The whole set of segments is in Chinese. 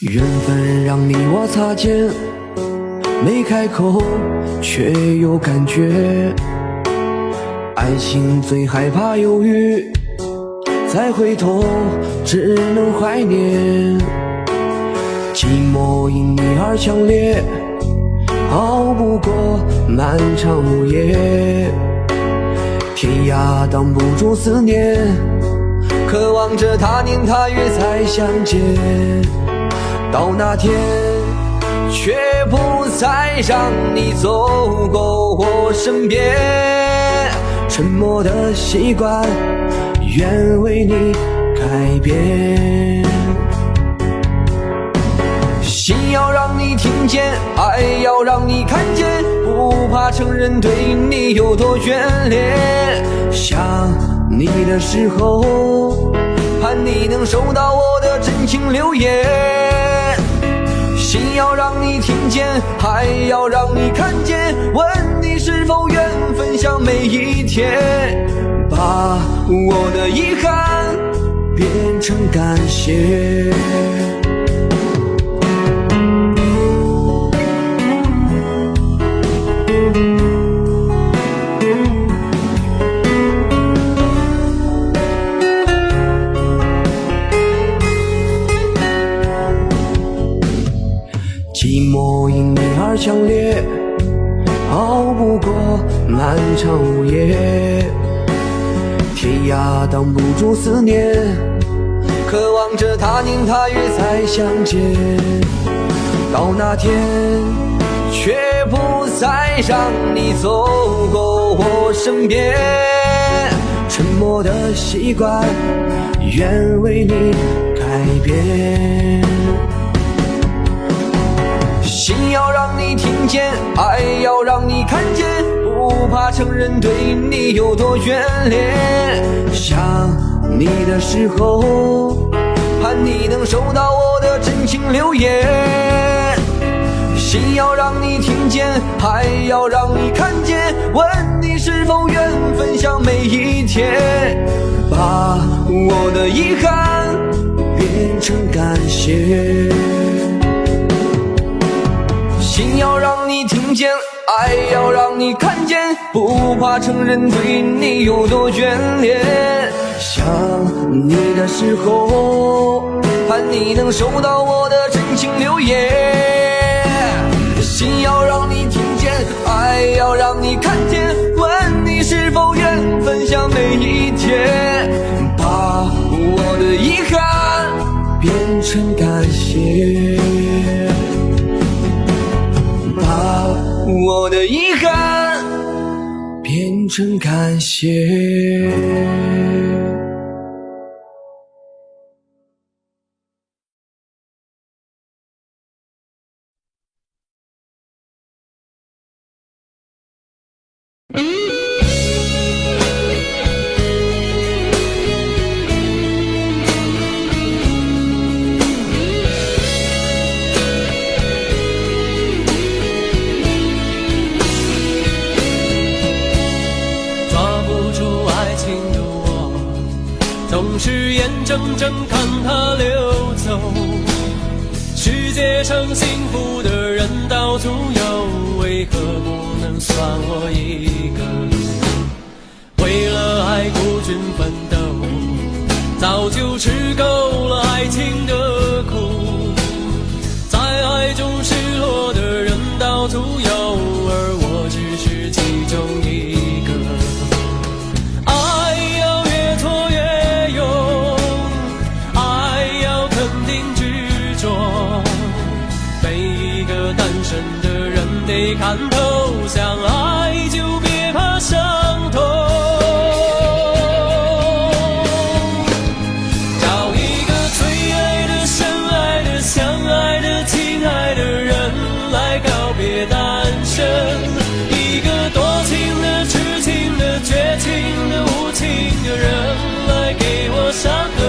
缘分让你我擦肩，没开口却有感觉。爱情最害怕犹豫，再回头只能怀念。寂寞因你而强烈，熬不过漫长午夜。天涯挡不住思念，渴望着他年他月再相见。到那天却不再让你走过我身边，沉默的习惯愿为你改变。心要让你听见，爱要让你看见，不怕承认对你有多眷恋。想你的时候，盼你能收到我的真情留言。心要让你听见，爱要让你看见，问你是否愿分享每一天，把我的遗憾变成感谢。寂寞因你而强烈，熬不过漫长午夜。天涯挡不住思念，渴望着他年他月再相见。到那天却不再让你走过我身边，沉默的习惯愿为你改变。心要让你听见，爱要让你看见，不怕承认对你有多眷恋。想你的时候，盼你能收到我的真情留言。心要让你听见，爱要让你看见，问你是否愿分享每一天，把我的遗憾变成感谢。心要让你听见，爱要让你看见，不怕承认对你有多眷恋。想你的时候，盼你能收到我的真情留言。心要让你听见，爱要让你看见，问你是否愿分享每一天，把我的遗憾变成感谢。我的遗憾变成感谢。总是眼睁睁看它流走，世界上幸福的人到处有，为何不能算我一个？为了爱孤军奋斗，早就吃够了爱情的苦，在爱中失落的人到处有，而我只是其中一个。得看透，相爱就别怕伤痛。找一个最爱的、深爱的、相爱的、亲爱的人来告别单身，一个多情的、痴情的、绝情的、无情的人来给我伤痕。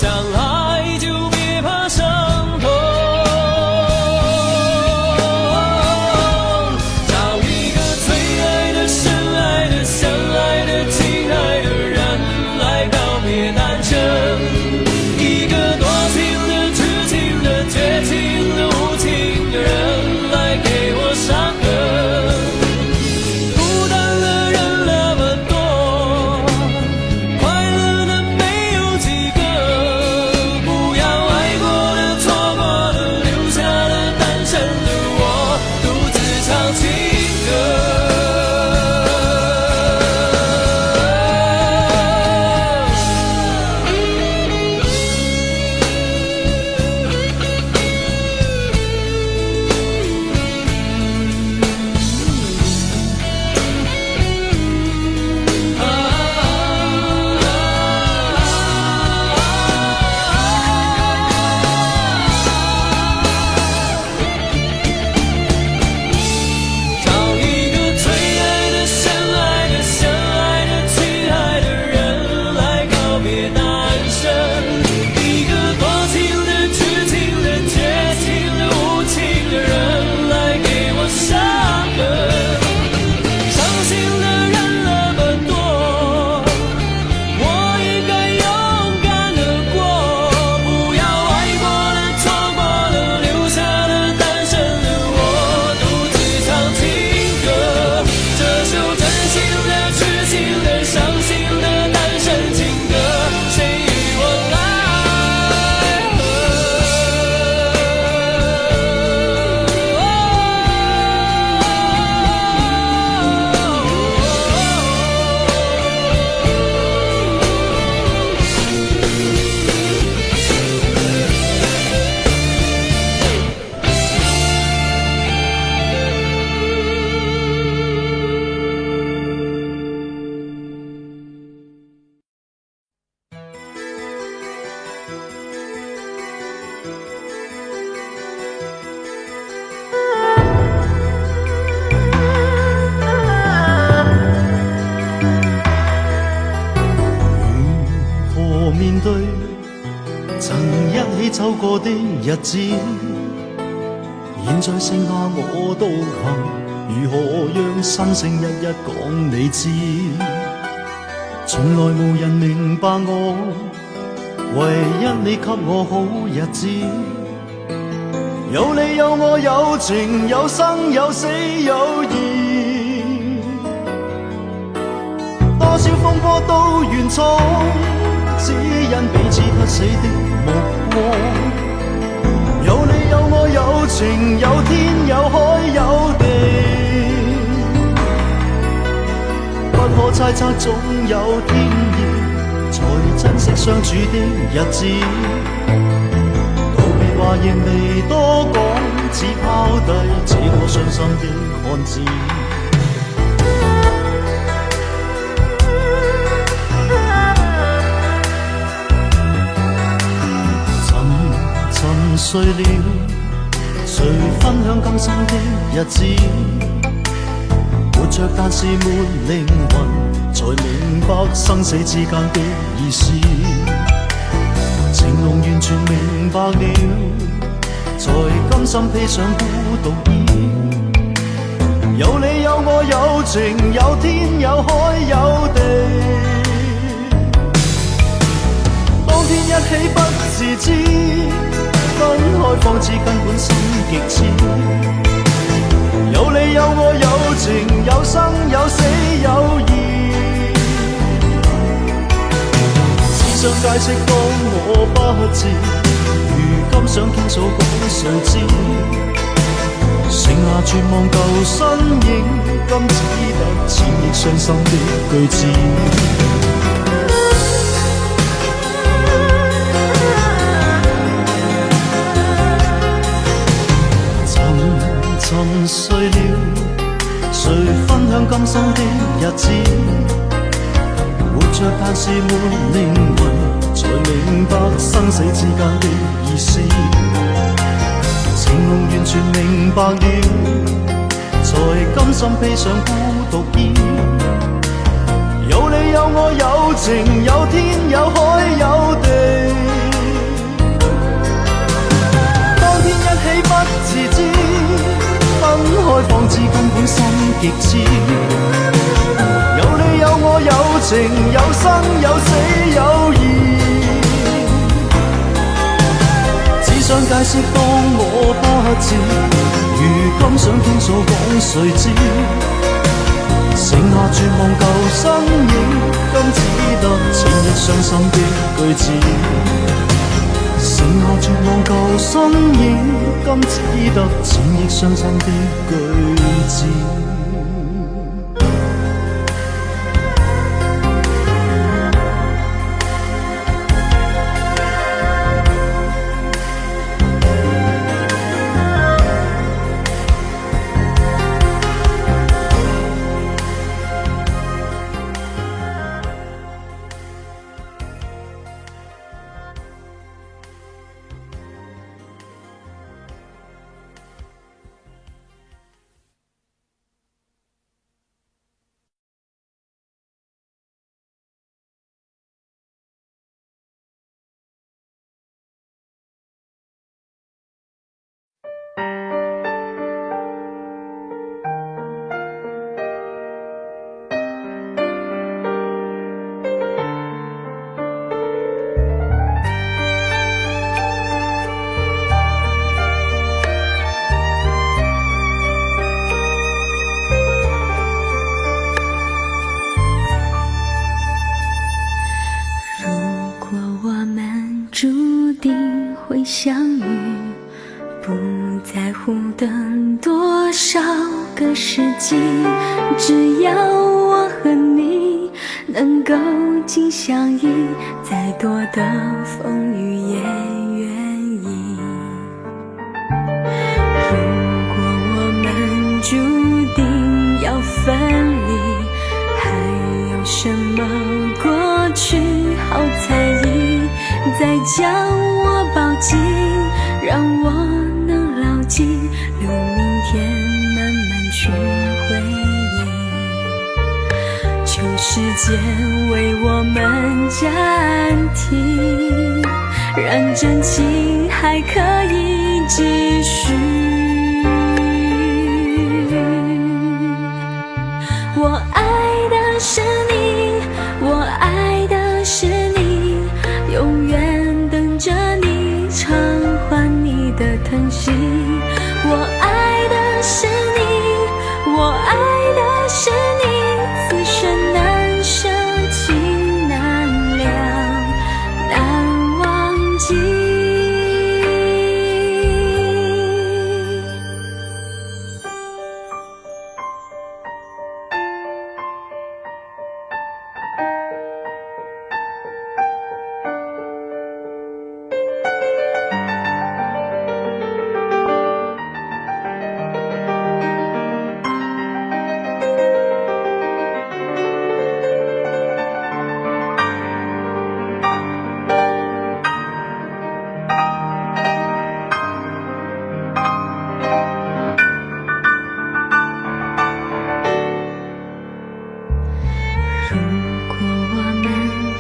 相爱就别怕伤痛，找一个最爱的、深爱的、相爱的、亲爱的人来告别单身，一个多情的、痴情的、绝情的、无情的人来给我伤痕。孤单的人那么多，快乐的没有几个，不要爱过了、错过了，留下了单身的我，独自唱情歌。找一个最爱的、深爱的、相爱的、亲爱的人来告别单身，一个多情的、痴情的、绝情的、无情的人来给我伤痕。伤心的人那么多，我应该勇敢地过，不要爱过了、错过了，留下了单身的我，独自唱情歌。这首真心的、痴情的、伤心的单身情歌，谁与我来如何面對曾一起走過的日子？現在剩下我獨行，如何讓心聲一一講你知？從來無人明白我，唯一你給我好日子。有你有我有情有生有死有義，多少風波都願闖，只因彼此不死的目光。有你有我有情有天有海有地，不可猜測總有天意，才珍惜相處的日子。道別話仍未多講，只拋低這個傷心的漢子。沉睡了，誰分享今生的日子？活着但是沒靈魂，才明白生死之間的意思。情濃完全明白了，才甘心披上孤獨衣。有你有我有情有天有海有地，當天一起不自知，分開方知根本心極痴。有你有我有情有生有死有義，只想解釋當我不智，如今想傾訴講誰知？剩下絕望舊身影，今只得千億傷心的句子。沉睡了，誰分享今生的日子？活着但是沒靈魂，才明白生死之間的意思。情濃完全明白了，才甘心披上孤獨衣。有你有我有情有天有海有地，根本心極知，有你有我有情有生有死有義。只想解釋當我不智，如今想傾訴講誰知？剩下絕望舊身影，今只得千億傷心的句子。剩下絕望舊身影，今只得千億傷心的句子。相遇，不在乎等多少个世纪，只要我和你能够紧相依，再多的风雨也愿意。如果我们注定要分离，还有什么过去好猜疑？再将我抱紧，让我能牢记，留明天慢慢去回忆。求时间为我们暂停，让真情还可以继续。我爱的是你，我爱的是你，永远等着你偿还你的疼惜。我爱的是你，我爱的是你，此生难舍情难了，难忘记。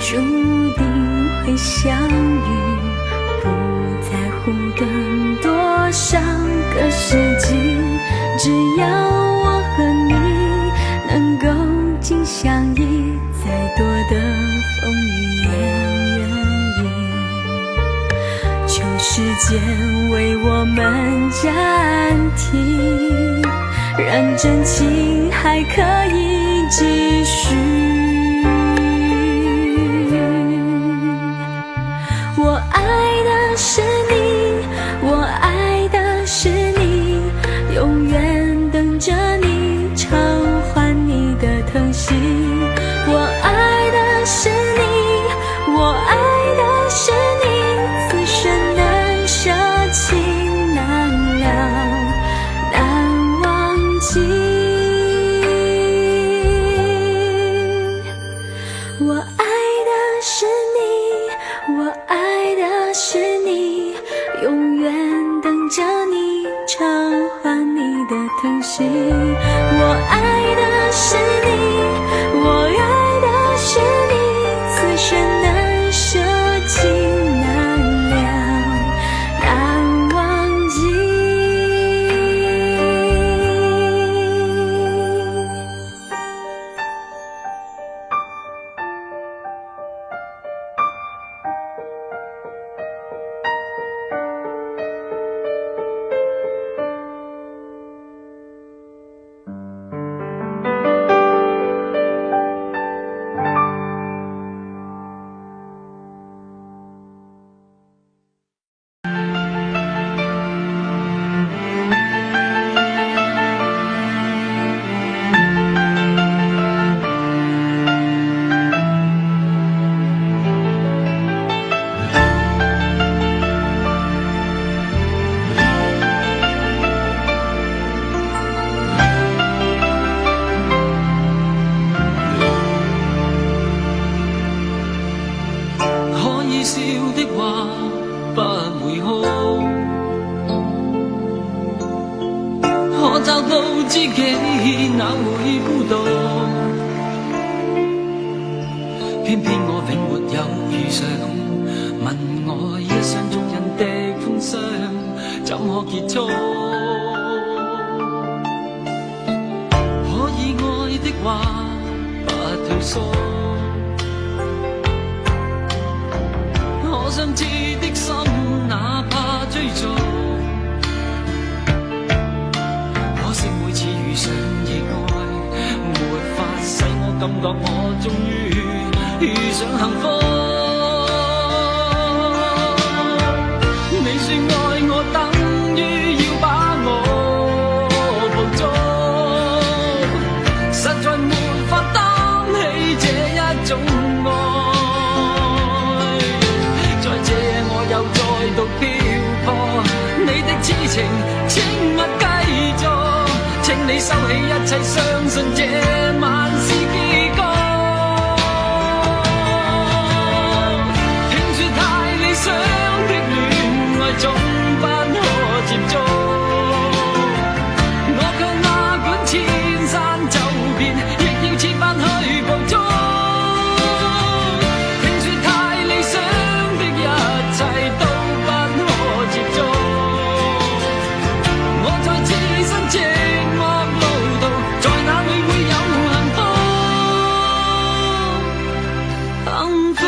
注定会相遇，不在乎等多少个世纪，只要我和你能够紧相依，再多的风雨也愿意。求时间为我们暂停，让真情还可以继续。我爱的是你，我爱的是你，永远等着你偿还你的疼惜。我爱的是你，我爱的是你，此生难舍情难了，难忘记。我爱的是你，我爱的是你，永远等着你偿还你的疼惜。我爱的是你，我爱的是你，此生难舍情难了，难忘记。找到知己哪會孤獨？偏偏我永沒有遇上，問我一廂情願的歡傷，怎可結束？可以愛的話，不退縮。可想知的心，哪怕追逐。可惜每次遇上意外，沒法使我感覺我終於遇上幸福。你說愛我，等於要把我捕捉，實在沒法擔起這一種愛。在這我又再度漂泊，你的痴情請勿繼續，請你收起一切，相信這晚是結局。聽說太理想的戀愛總不可接觸，我卻哪管千山走遍，亦要設法去捕捉。聽說太理想的一切都不可接觸，我在自身寂寞路途，在哪裏會有幸福？幸福。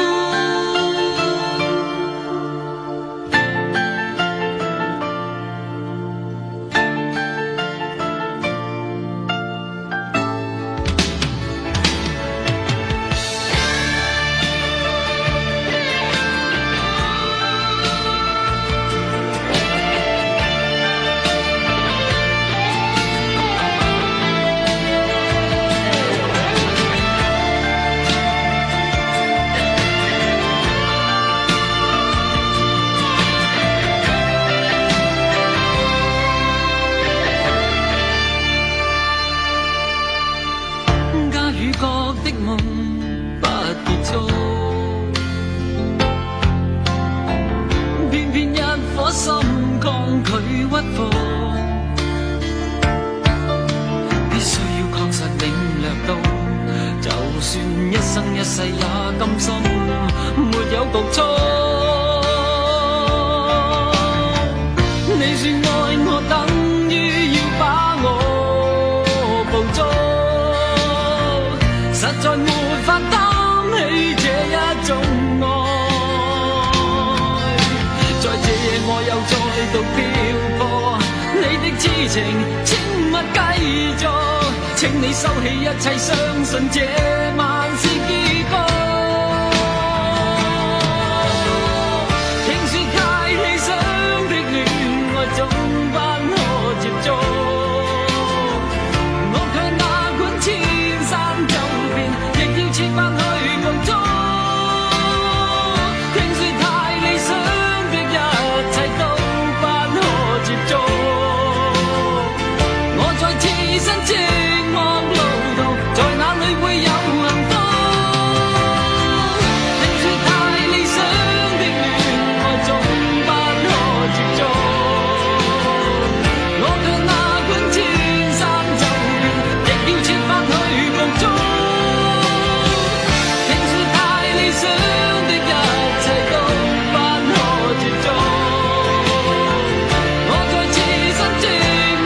家與國的夢不結束，偏偏一顆心抗拒屈服，必須要確實領略到，就算一生一世也甘心沒有局促。你說愛我，等於要把我捕捉，實在沒法擔起這一種愛。在這夜我又再度漂泊，你的痴情請勿繼續，請你收起一切，相信這晚是結局。聽說太理想的戀愛總不可接觸，我卻哪管千山走遍，亦要設法去捕捉。聽說太理想的一切都不可接觸，我在自身寂寞路途，在哪裏會有幸福？聽說太理想的戀愛總不可接觸，我卻哪管千山走遍，亦要設法去捕捉。聽說太理想的一切都不可接觸，我在自身寂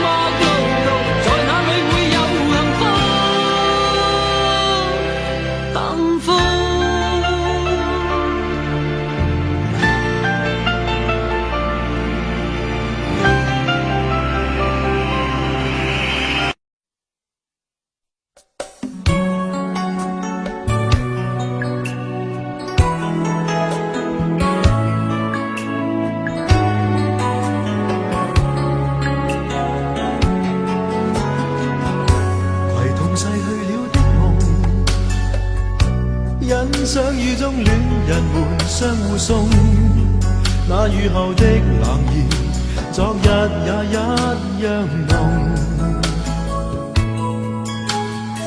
寞路途，在哪裏會有幸福？幸福。攜同逝去了的夢，欣賞雨中戀人們相互送，那雨後的冷意，昨日也一樣濃。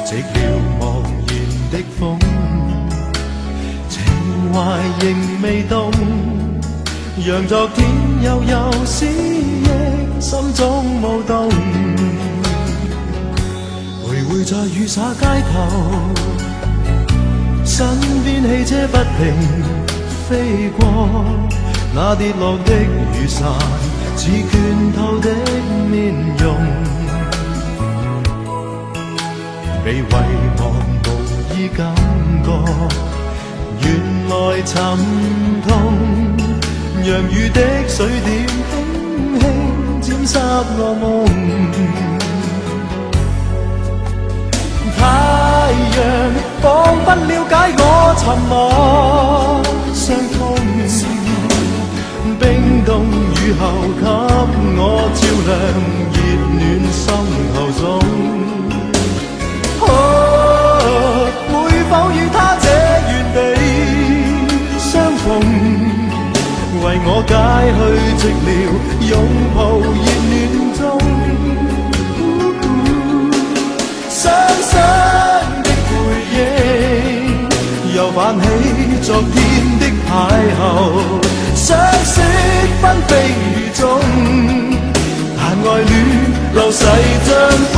寂寥茫然的風，情懷仍未凍，讓昨天悠悠思憶心中舞動。會在雨灑街頭，身邊汽車不停飛過，那跌落的雨傘似拳頭的面容，被遺忘無意感覺，原來沉痛，讓雨的水點輕輕沾濕我夢。太陽彷彿了解我沉默傷痛，冰凍雨後給我照亮熱暖心頭中。會否與他這原地相逢，為我解去寂寥，擁抱熱暖中。傷心的回憶，又泛起昨天的邂逅，相識紛飛雨中，但愛戀流逝像風。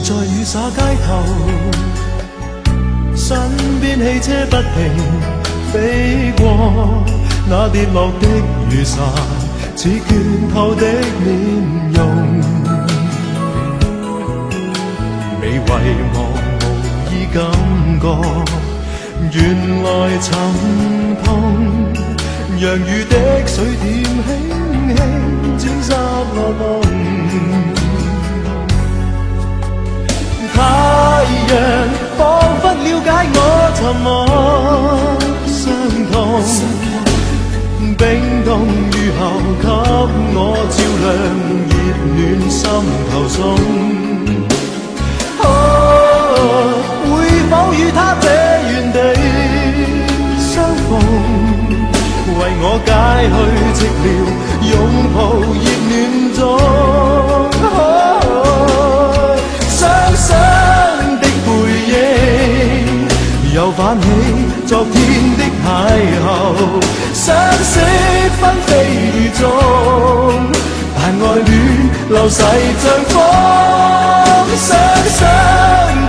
在雨灑街頭，身邊汽車不停飛過，那跌落的雨傘似拳頭的面容，被遺忘無意感覺，原來沉痛，讓雨的水點輕輕沾濕我夢。太陽彷彿了解我沉默傷痛，冰凍雨後給我照亮熱暖心頭中。會否與他這原地相逢，為我解去寂寥，擁抱熱暖中。傷的回憶，又泛起昨天的邂逅，相識紛飛雨中，但愛戀流逝像風。傷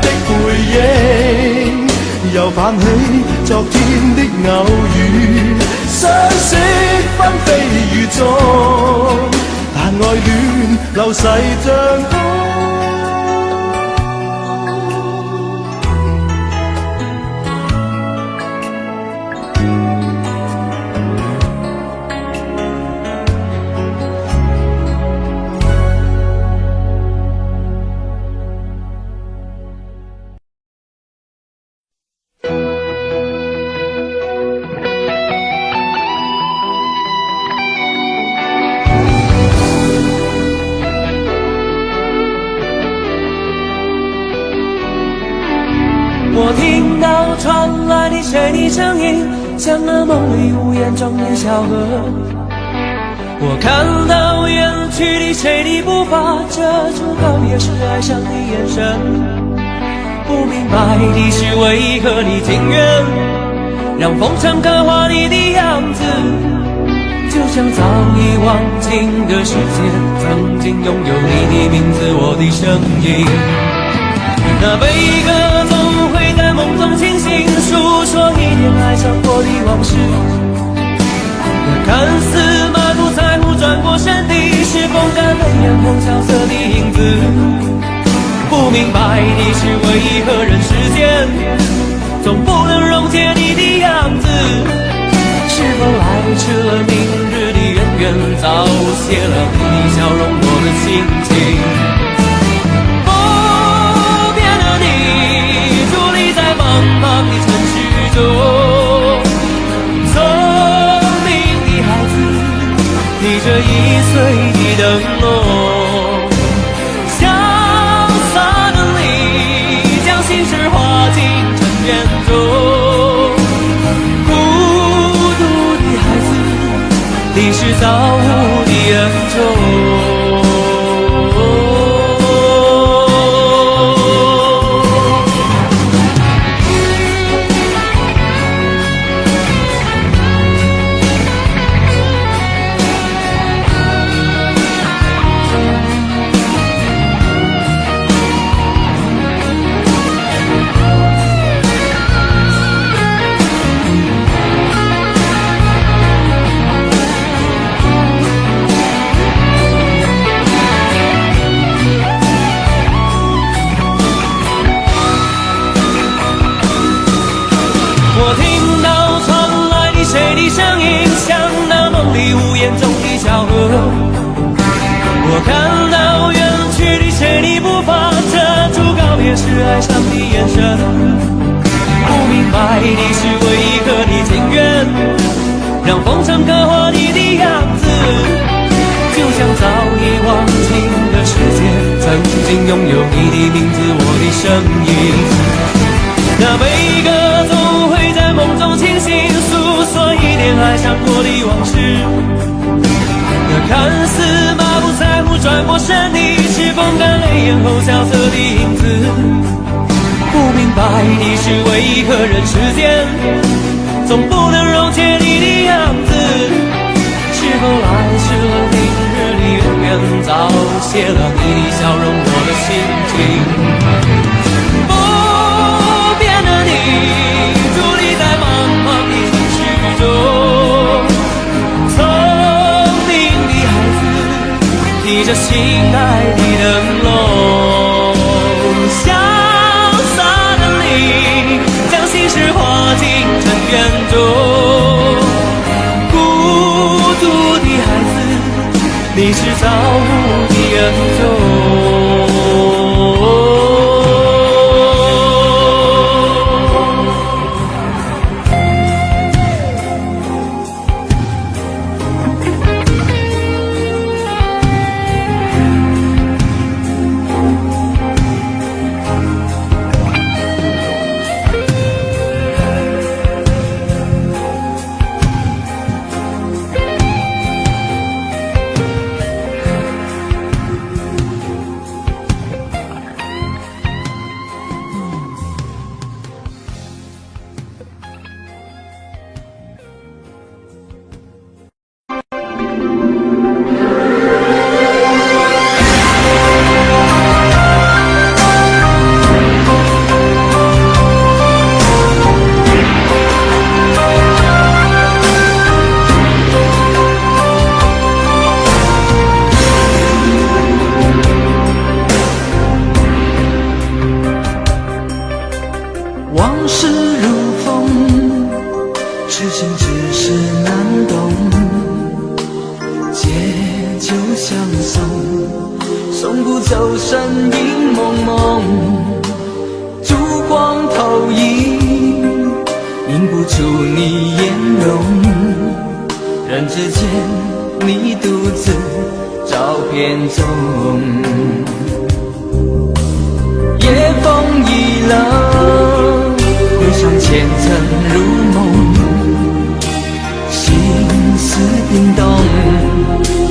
的回憶，又泛起昨天的偶遇，相識紛飛雨中，但愛戀流逝像風。我听到传来的谁的声音，像那梦里无言中的小河。我看到远去的谁的步伐，遮住告别时哀伤的眼神。不明白的是为何你情愿让风尘刻画你的样子，就像早已忘情的世界，曾经拥有你的名字，我的声音。那悲歌总会在梦中清醒，诉说一点爱上过的往事。那看似满不在乎转过身的，是风干了眼红萧瑟的影子。不明白的是为何人世间总不能溶解你的样子，是否来迟了明日的渊源，早谢了你的笑容，我的心情。茫茫的城市中，聪明的孩子提着1岁的灯笼，潇洒的你走。我听到传来你谁的声音，像那梦里屋檐中的小河。我看到远去的谁的步伐，遮住告别时哀伤的眼神。不明白你是为何的情愿，让风尘刻画你的样子，就像早已忘情的世界，曾经拥有你的名字，我的声音。那悲歌总会在梦中清醒，诉说一点爱上过的往事。那看似马不在乎转过身的，是风干泪眼后萧瑟的影子。不明白你是为何人世间总不能溶解你的样子，是否来迟了明日的远远，早谢了你的笑容我的心情。提着心爱的灯笼，潇洒的你将心事化进尘缘中。孤独的孩子，你是造物的恩宠。往事如风，痴心只是难懂。借酒相送，送不走身影蒙蒙。烛光投影，映不出你颜容。人之间，你独自照片中。夜风已冷，回想前尘如梦，心思冰冻，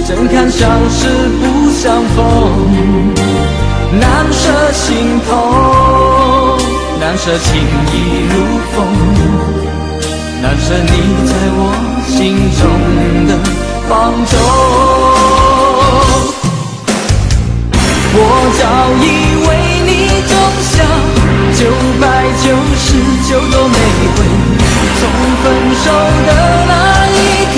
怎堪相识不相逢？难舍心痛，难舍情意如风，难舍你在我心中的放纵。我早已为你种下999朵玫瑰，从分手的那一天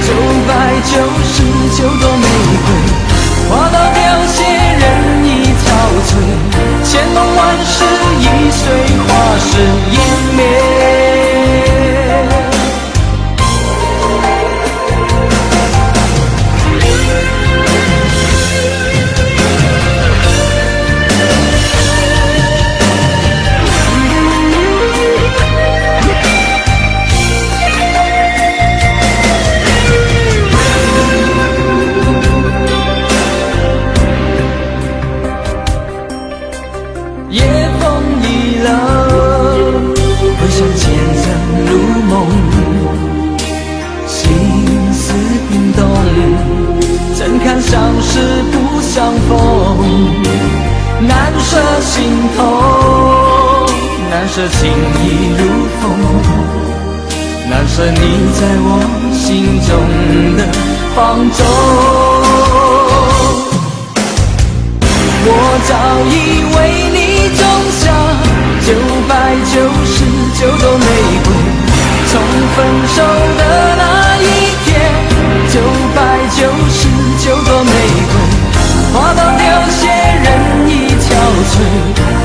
，999朵玫瑰花到凋谢，人已憔悴，千梦万世已随花事湮灭。相逢，难舍心头，难舍情意如风，难舍你在我心中的放纵。我早已为你种下999朵玫瑰，从分手的那一天，999朵玫瑰花到凋谢，人已憔悴，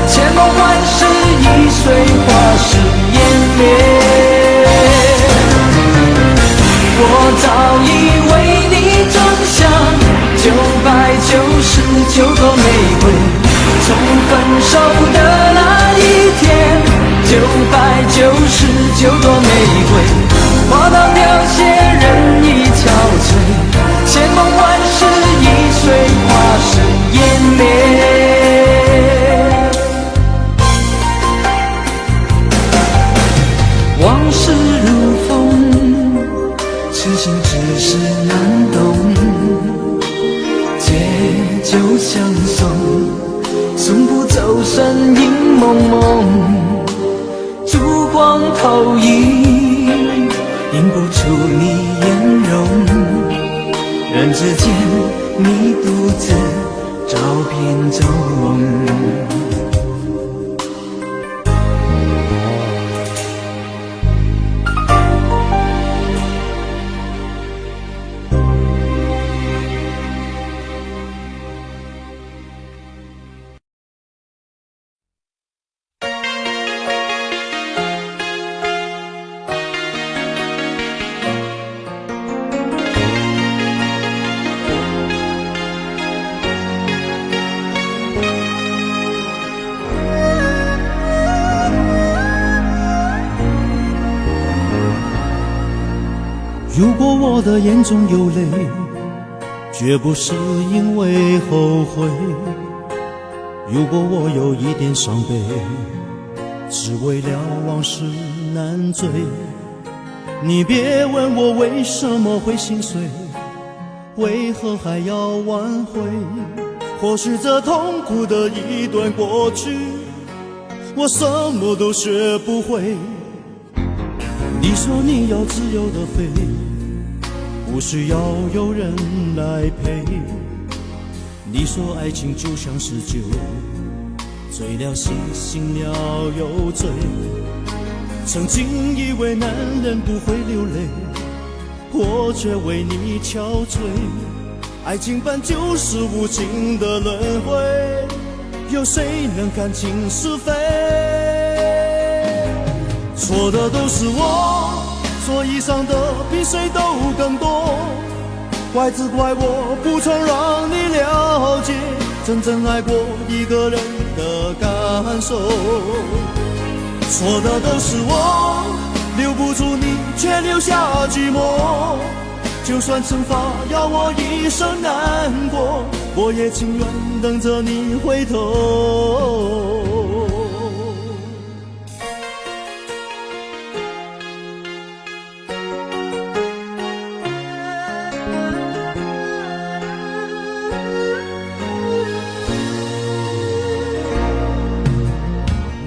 千梦万世易碎，花时湮灭。我早已为你种下999朵玫瑰，从分手的那一天，999朵玫瑰花到凋谢，人已憔悴，千梦万世易碎，花时湮灭。往事如风，痴心只是难懂，借酒相送，送不走身影蒙蒙，烛光投影，映不出你颜容，人之间你独自照片中。如果我的眼中有泪，绝不是因为后悔；如果我有一点伤悲，只为了往事难追。你别问我为什么会心碎，为何还要挽回？或许这痛苦的一段过去，我什么都学不会。你说你要自由的飞，不需要有人来陪。你说爱情就像是酒，醉了醒，醒了又醉。曾经以为男人不会流泪，我却为你憔悴。爱情本就是无情的轮回，有谁能看清是非？错的都是我，所以伤的比谁都更多。怪只怪我不曾让你了解真正爱过一个人的感受。错的都是我，留不住你却留下寂寞。就算惩罚要我一生难过，我也情愿等着你回头。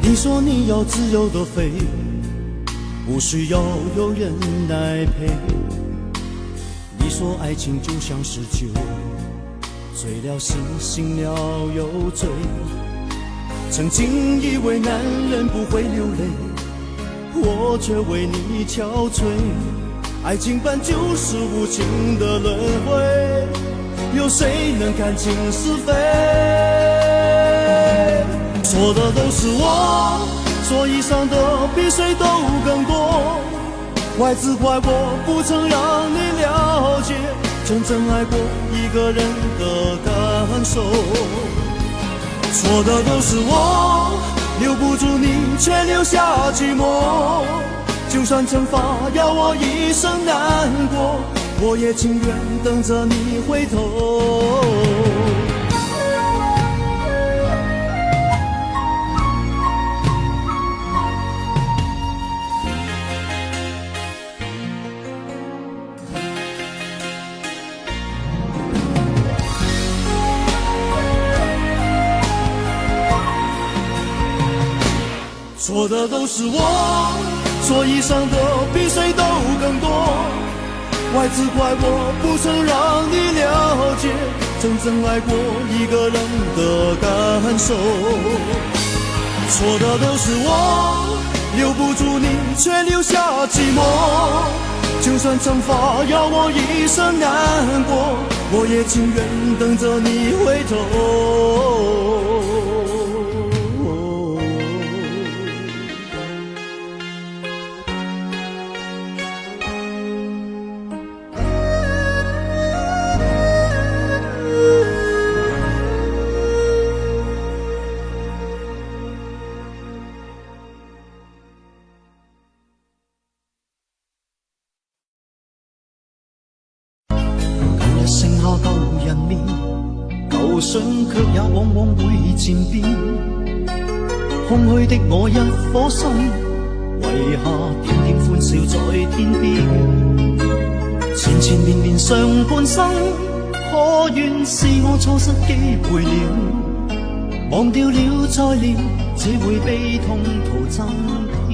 你说你要自由的飞，不需要有人来陪。你说爱情就像是酒，醉了醒，醒了又醉。曾经以为男人不会流泪，我却为你憔悴。爱情本就是无情的轮回，有谁能看清是非？错的都是我，所以伤的比谁都更多。怪只怪我不曾让你了解真正爱过一个人的感受。错的都是我，留不住你却留下寂寞。就算惩罚要我一生难过，我也情愿等着你回头。错的都是我，所以伤的比谁都更多。怪只怪我不曾让你了解真正爱过一个人的感受。错的都是我，留不住你却留下寂寞。就算惩罚要我一生难过，我也情愿等着你回头。舊想卻也往往會漸變，空虛的我一顆心，遺下點點歡笑在天邊。纏纏綿綿上半生，可願是我錯失機會了，忘掉了再戀，只會悲痛徒增添。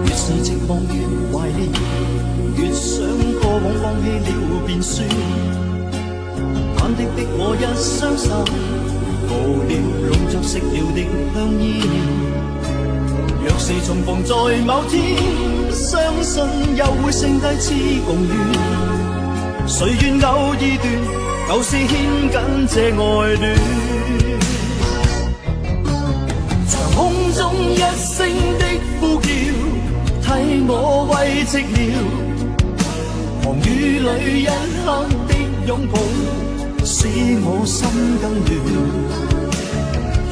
越是寂寞越懷念，越想過往放棄了便算。忐忑的我一雙手，無聊攏着熄了的香煙。若是重逢在某天，相信又會剩低次共戀。誰願偶爾斷，舊事牽緊這愛戀。長空中一聲的呼叫，替我慰寂了。狂雨裏一刻的擁抱，使我心更亂。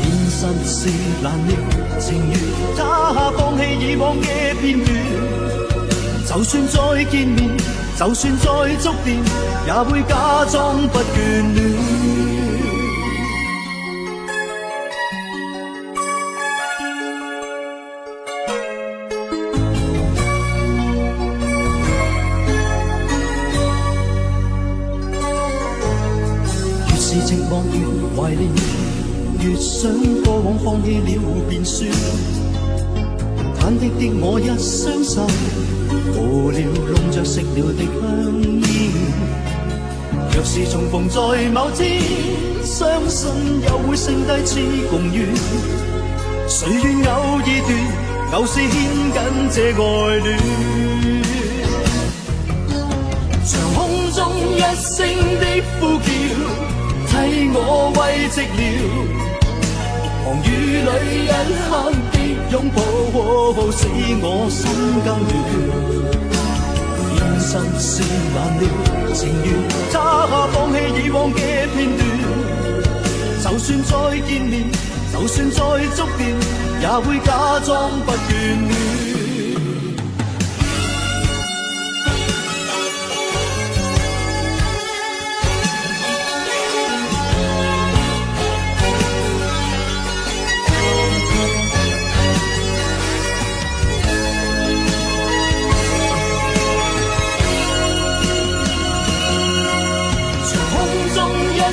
現實是難料，情願他放棄以往嘅片段。就算再見面，就算再觸電，也會假裝不眷戀。寂寞越懷念，越想過往放棄了便算。忐忑的我一雙手，無聊攏着熄了的香煙。若是重逢在某天，相信又會剩低次共願。誰願偶爾斷，舊事牽緊這愛戀。長空中一聲的呼叫，替我慰寂了。狂雨裏一刻的擁抱，使我心更亂。現實是難料，情願他放棄以往嘅片段。就算再見面，就算再觸電，也會假裝不眷戀。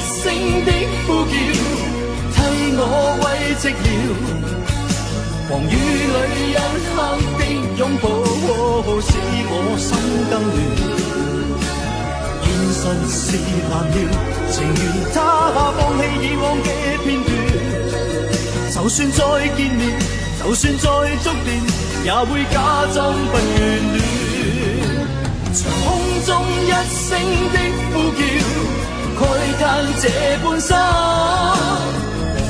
聲的呼叫，替我慰寂了。狂雨裏一刻的擁抱，使我心更亂。現實是難料，情願他放棄以往嘅片段。就算再見面，就算再觸電，也會假裝不眷戀。長空中一聲的呼叫，慨嘆這半生，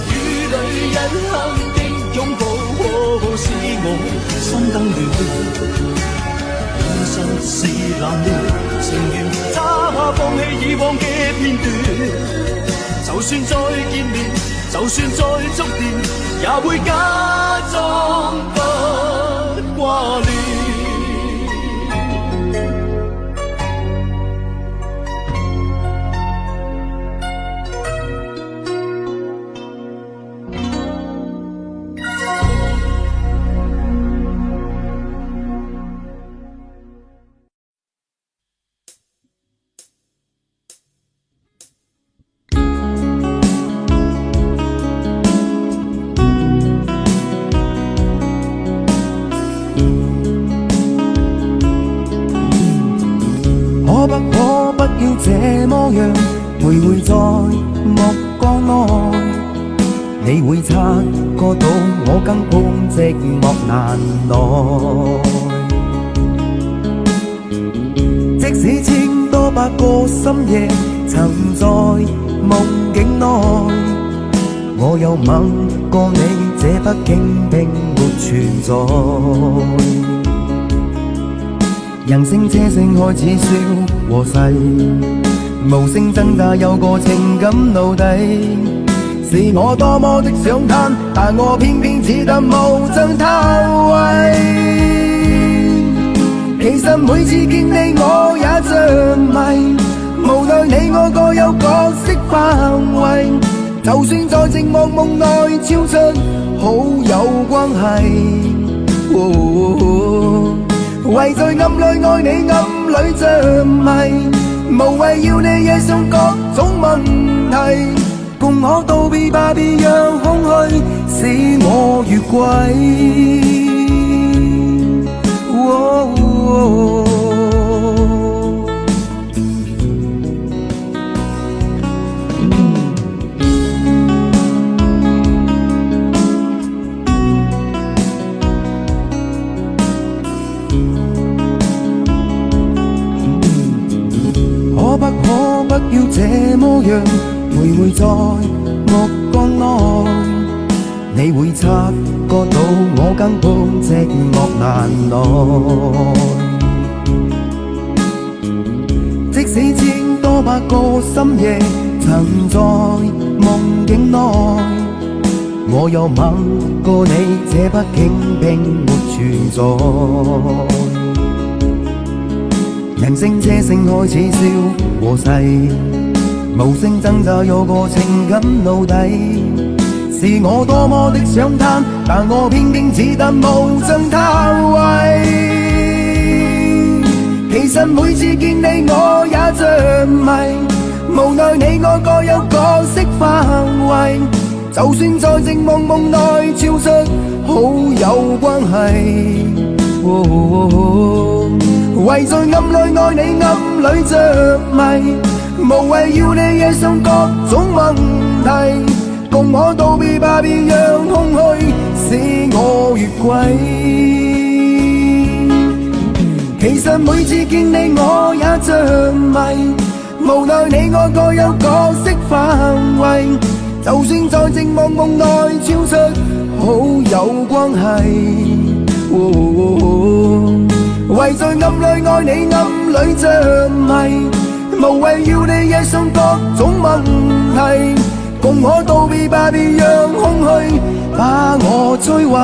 雨裏一刻的擁抱，使我心更亂。現實是難料，情願他放棄以往嘅片段。就算再見面，就算再觸電，也會假裝不掛戀。可不要這麼樣，徘徊在目光內，你會察覺到我更碰寂寞難耐。即使千多百個深夜曾在夢境內，我有吻過你，這北京並沒存在。人聲車聲開始消和逝，無聲掙扎有個情感奴隸，是我多麼的想嘆，但我偏偏只得無盡偷慰。其實每次見你我也着迷，無奈你我各有角色範圍，就算在寂寞夢內超出好友關係。為在暗裏愛你，暗裏着迷，無謂要你惹上各種問題，共我道別吧，別讓空虛使我越軌。可不要這麼樣，徘徊在目光內，你會察覺到我更碰寂寞難耐。即使千多百個深夜曾在夢境內，我有吻過你，這北京並沒存在。人聲車聲開始消和逝，無聲掙扎有個情感奴隸，是我多麼的想嘆，但我偏偏只得無盡偷慰。其實每次見你我也着迷，無奈你我各有角色範圍，就算在寂寞夢內超出好友關係。為在暗裏愛你，暗裏着迷，無謂要你惹上各種問題，共我道別吧，別讓空虛使我越軌。其實每次見你我也着迷，無奈你我各有角色範圍，就算在寂寞夢內超出好友關係。為在暗裏愛你，暗裏着迷，無謂要你惹上各種問題，共我道別吧，別讓空虛把我摧毀。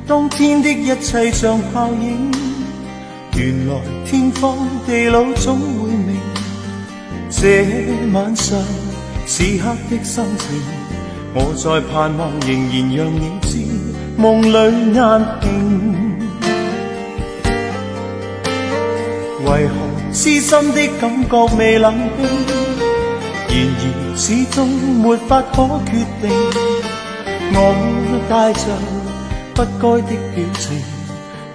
當天的一切像泡影，原來天荒地老總會明。這晚上此刻的心情，我在盼望仍然讓你知，夢裏眼平。為何痴心的感覺未冷冰？然而始終沒法可決定。我帶着不該的表情，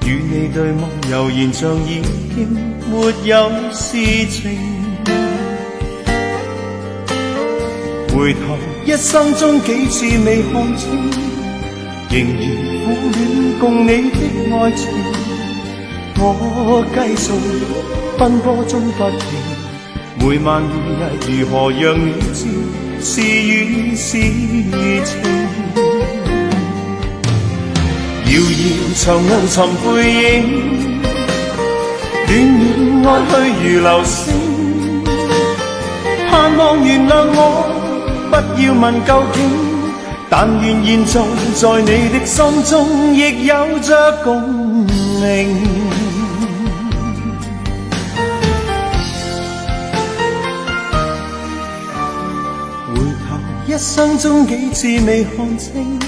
與你對望，悠然像已經沒有事情。回頭一生中幾次未看清，仍然苦戀共你的愛情，我繼續奔波中不停，每晚每日如何讓你知是與是情。遙遙長路尋背影，戀戀愛去如流星，盼望原諒我，不要問究竟，但願現在在你的心中亦有着共鳴。回頭一生中幾次未看清，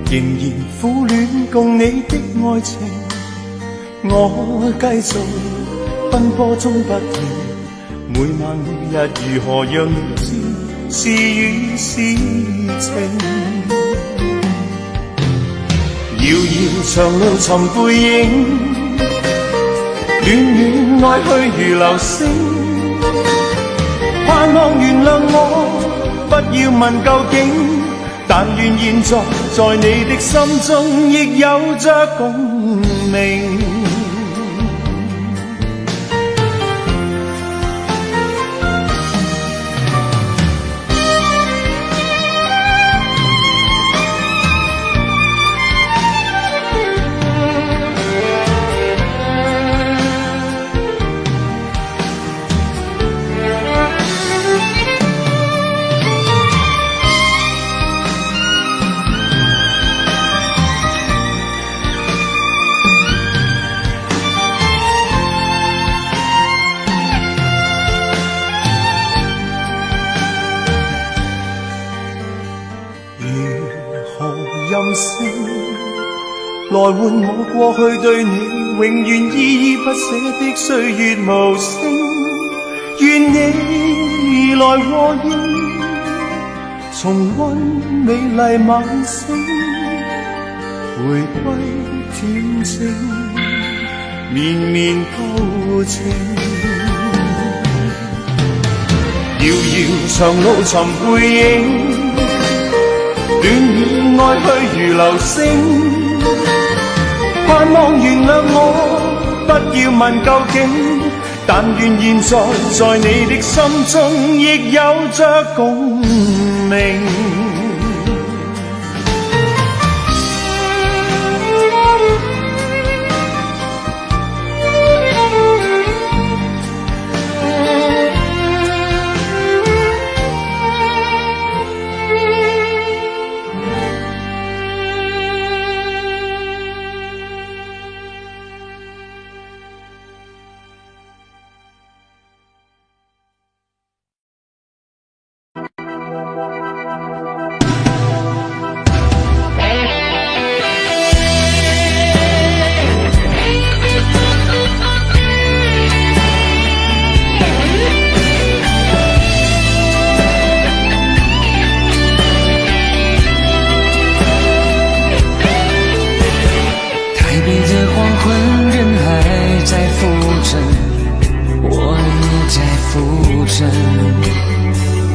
仍然苦戀共你的愛情，我繼續奔波中不停，每晚每日如何讓你知是與是情。遙遙長路尋背影，戀戀愛去如流星，盼望原諒我，不要問究竟，但願現在在你的心中亦有着共鳴。任性來換我過去對你永遠依依不捨的歲月無聲，願你來和應，重溫美麗晚星，回歸恬靜綿綿舊情。遙遙長路尋背影，戀戀愛去如流星，盼望原諒我，不要問究竟，但願現在在你的心中亦有着共鳴。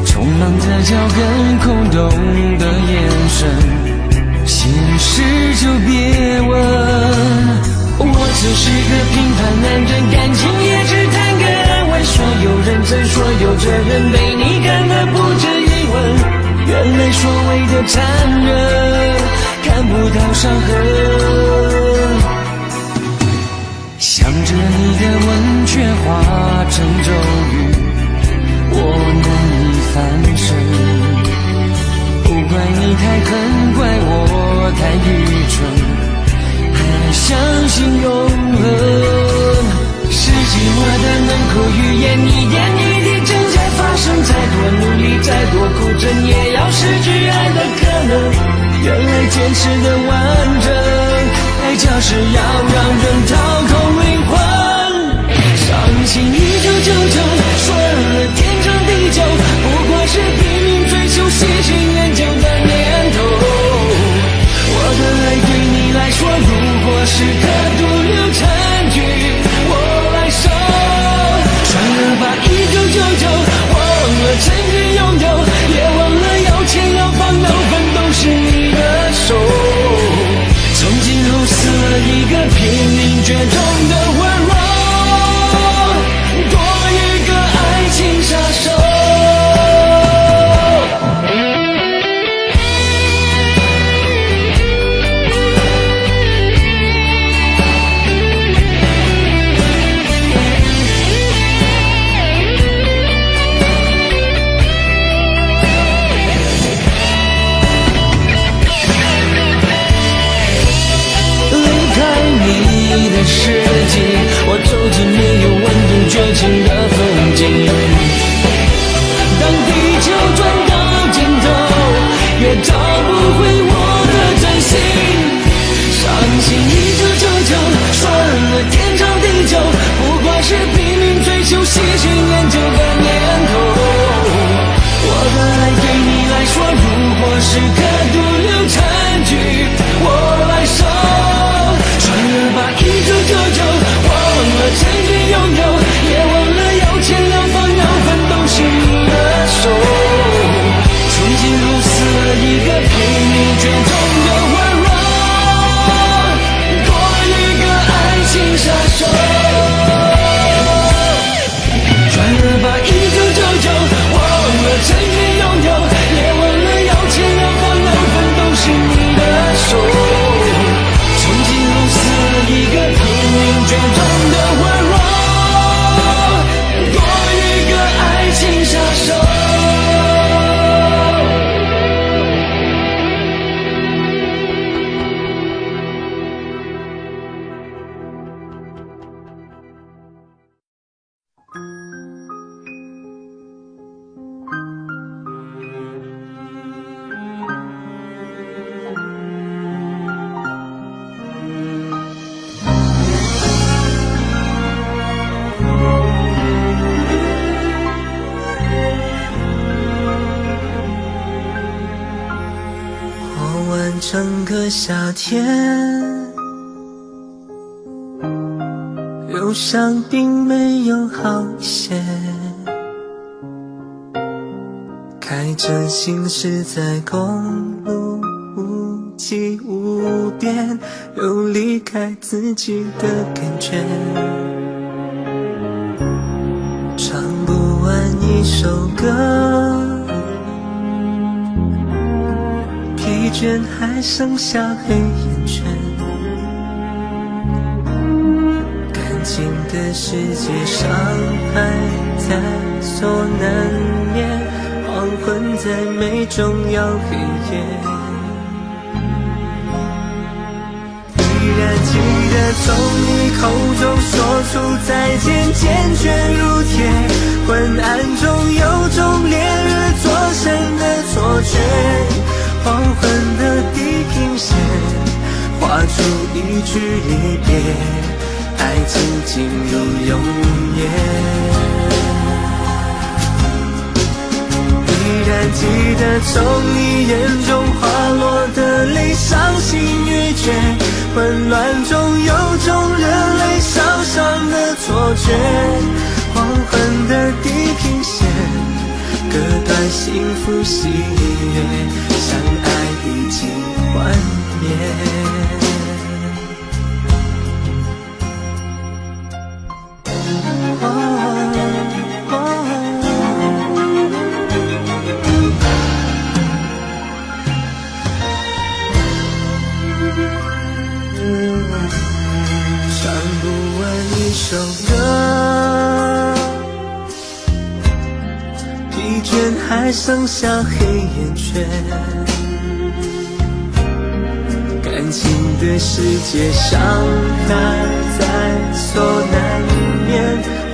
冲浪的脚跟，空洞的眼神，现实就别问。我只是个平凡男人，感情也只谈个安稳。说有认真，说有责任，被你看得不止一吻。原来所谓的残忍，看不到伤痕。想着你的吻，却化成咒语，我难以翻身。不怪你太狠，怪我太愚蠢，还相信永恒。是寂寞的能口语言，一点一滴正在发生。再多努力，再多苦撑，也要失去爱的可能。原来坚持的完整，代价是要让人掏空灵魂。伤心1999，说了天长地久，不过是拼命追求喜新厌旧的念头。我的爱对你来说，如果是颗独留残局，我来收。算了吧，1999，忘了曾经拥有，也忘了要钱要放要分都是你的手。却中的温柔，多一个爱情杀手。世纪，我走进没有温度绝情的风景。当地球转到尽头，也找不回我的真心。伤心1999，算了天长地久，不过是拼命追求细菌研究的念头。我的爱对你来说，如果是颗毒瘤残局，我来收。穿了吧1999，忘了曾经拥有，也忘了要钱要房要奋斗心的手。曾经如死了一个拼命绝种的温柔，多一个爱情杀手。穿了吧1999，忘了曾经拥有，也忘了要钱要房要奋斗心的手。一个拼命绝种的温柔，多一个爱情杀手。整个夏天，忧伤并没有好些，开着行驶在公路，无际无边，有离开自己的感觉，唱不完一首歌，疲倦还剩下黑眼圈，感情的世界伤害在所难免，黄昏在美中要黑夜，依然记得从你口中说出再见，坚决如铁，昏暗中有种烈日灼身的错觉，黄昏的地平线画出一句离别，爱情进入永夜，依然记得从你眼中滑落的泪，伤心欲绝，混乱中有种热泪烧伤的错觉，黄昏的地平线割断幸福喜悦，相爱已经幻灭。唱不完一首歌，疲倦还剩下黑眼圈，感情的世界伤害在所难免，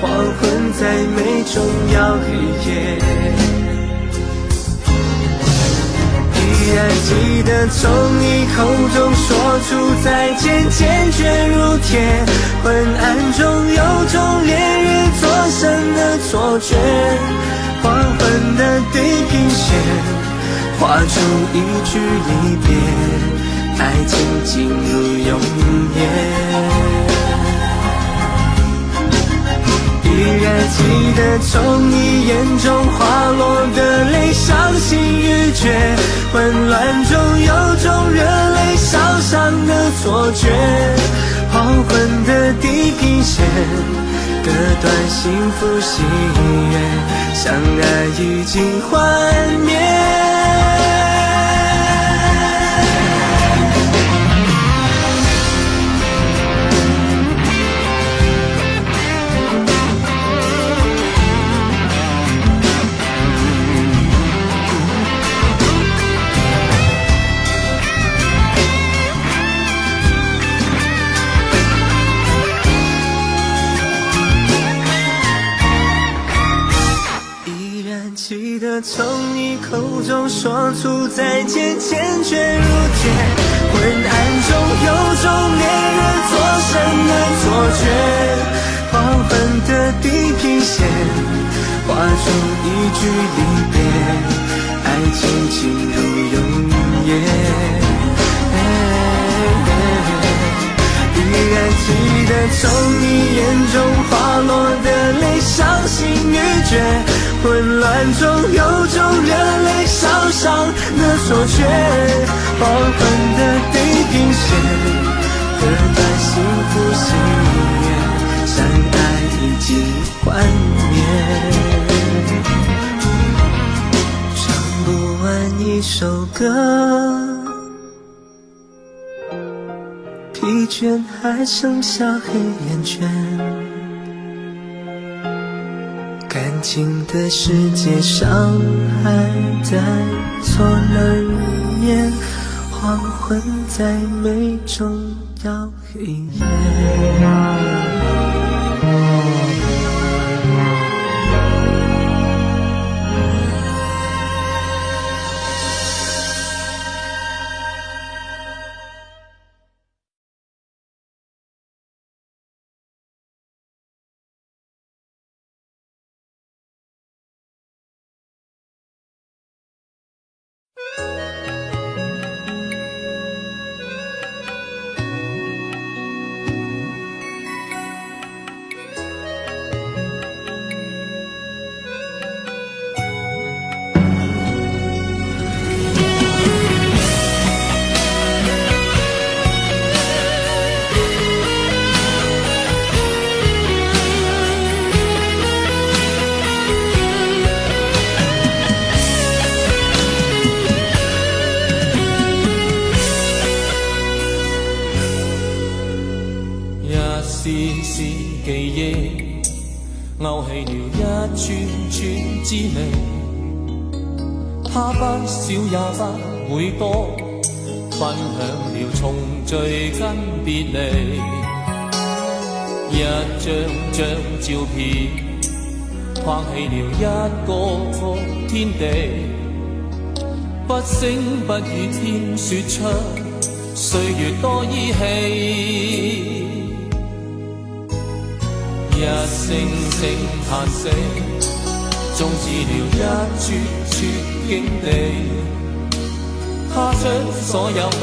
黄昏在美中要黑夜，依然记得从你口中说出再见，坚决如铁，昏暗中有种烈日灼身的错觉，黄昏的地平线画出一句离别，爱情进入永夜，依然记得从你眼中滑落的泪，伤心欲绝，混乱中有种热泪烧伤的错觉，黄黄昏的地平线，割断幸福喜悦，相爱已经幻灭。记得从你口中说出再见，坚决如铁。昏暗中有种恋人作声的错觉，黄昏的地平线画出一句离别，爱情进入永夜。依然记得从你眼中滑落的泪，伤心欲绝。混乱中有种热泪烧伤的错觉，黄昏的地平线割断幸福喜悦，相爱已经幻灭。唱不完一首歌，疲倦还剩下黑眼圈，感情的世界上还在错了语言，黄昏在美中要黑夜。是記憶勾起了一串串滋味，他不少也不會多，分享了重聚跟別離，一張張照片框起了一個個天地，不聲不語添說出歲月多依稀。一聲聲嘆息，終止了一串串境地。他將所有悲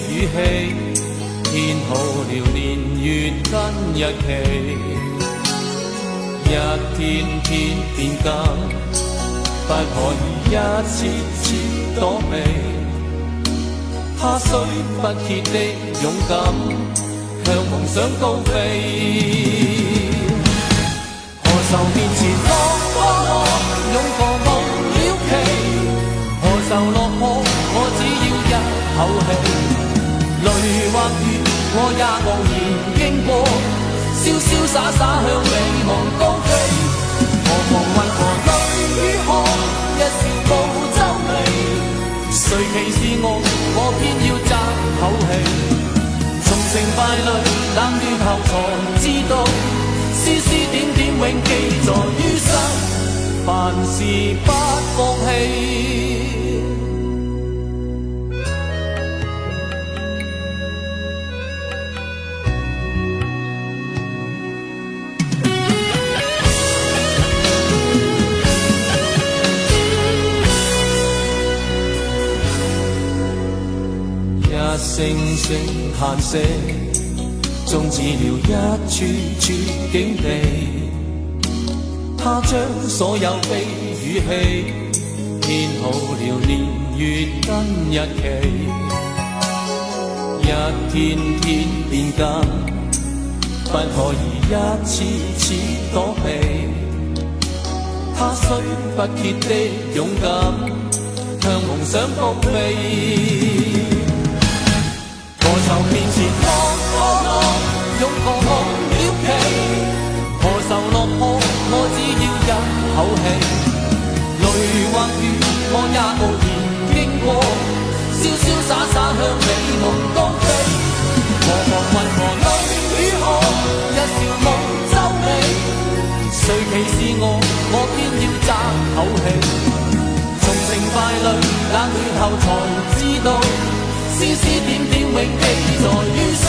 與喜，編好了年月跟日期。一天天變更，不可以一次次躲避。他雖不竭的勇敢，向夢想高飛。何愁面前落過我，勇過夢了期。何愁落魄，我只要一口氣。淚或雨，我也昂然經過，瀟瀟灑灑向美夢高飛。何妨為何淚與汗，一笑報皺眉。誰歧視我偏要爭口氣。從成敗裏冷暖後才知道，絲絲點點永記在於心，凡事不放棄。一聲聲嘆息，終止了一串串境地。他將所有悲與喜，編好了年月跟日期。一天天變更，不可以一次次躲避。他雖不竭的勇敢，向夢想撲飛。何愁面前落勇過夢了期？何愁落魄，我只要一口氣。淚或雨，我也無言經過，瀟瀟灑灑向美夢高飛。何妨雲和淚與河，一笑夢皺眉。誰歧視我，我偏要爭口氣。從成敗裏冷暖後才知道，絲絲點點永記在於心，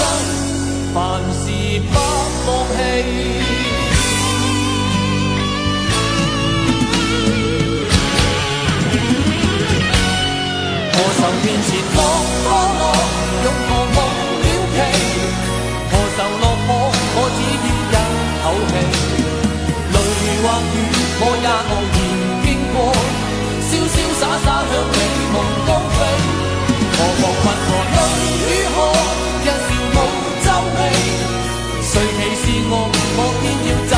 凡事不放棄。何愁面前落勇過夢了期？何愁落魄，我只要一口氣。淚或雨，我也無言經過，瀟瀟灑灑向美夢高飛。何妨雲和淚與河，一笑夢皺眉。誰歧視我，我偏要爭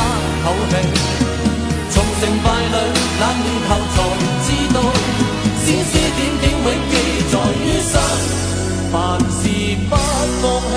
口氣。從成敗裏冷暖後才知道，絲絲點點永記在於心，凡事不放棄。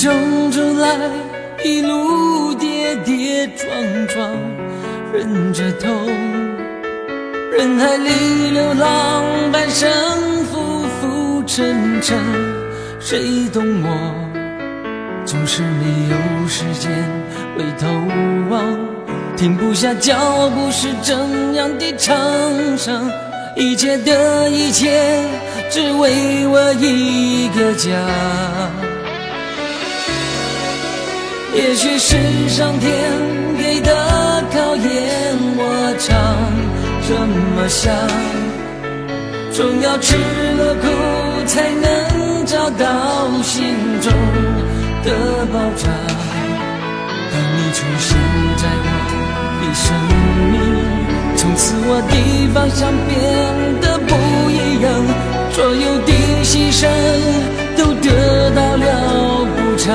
争出来，一路跌跌撞撞，忍着痛，人海里流浪，半生浮浮沉沉，谁懂我？总是没有时间回头望，停不下脚步是怎样的长伤，一切的一切，只为我一个家。也许是上天给的考验，我常这么想，总要吃了苦才能找到心中的保障。当你出现在我的生命，从此我的方向变得不一样，所有的牺牲都得到了补偿。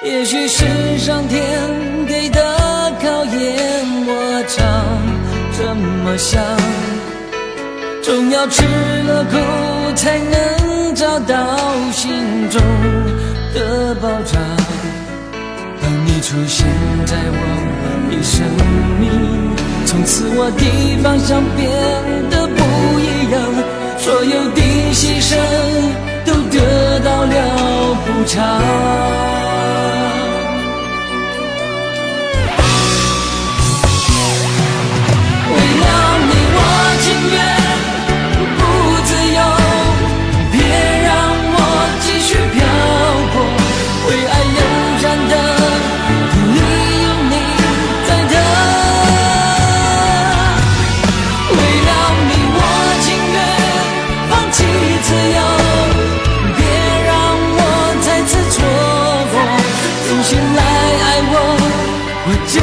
也许是上天给的考验，我常这么想，总要吃了苦才能找到心中的保障。当你出现在我一生命，从此我的方向变得不一样，所有的牺牲都得到了补偿。为了你，我情愿不自由，别让我继续漂泊。为爱悠然的理由，你在等。为了你，我情愿放弃自由，别让我再次错过。重新来爱我，我只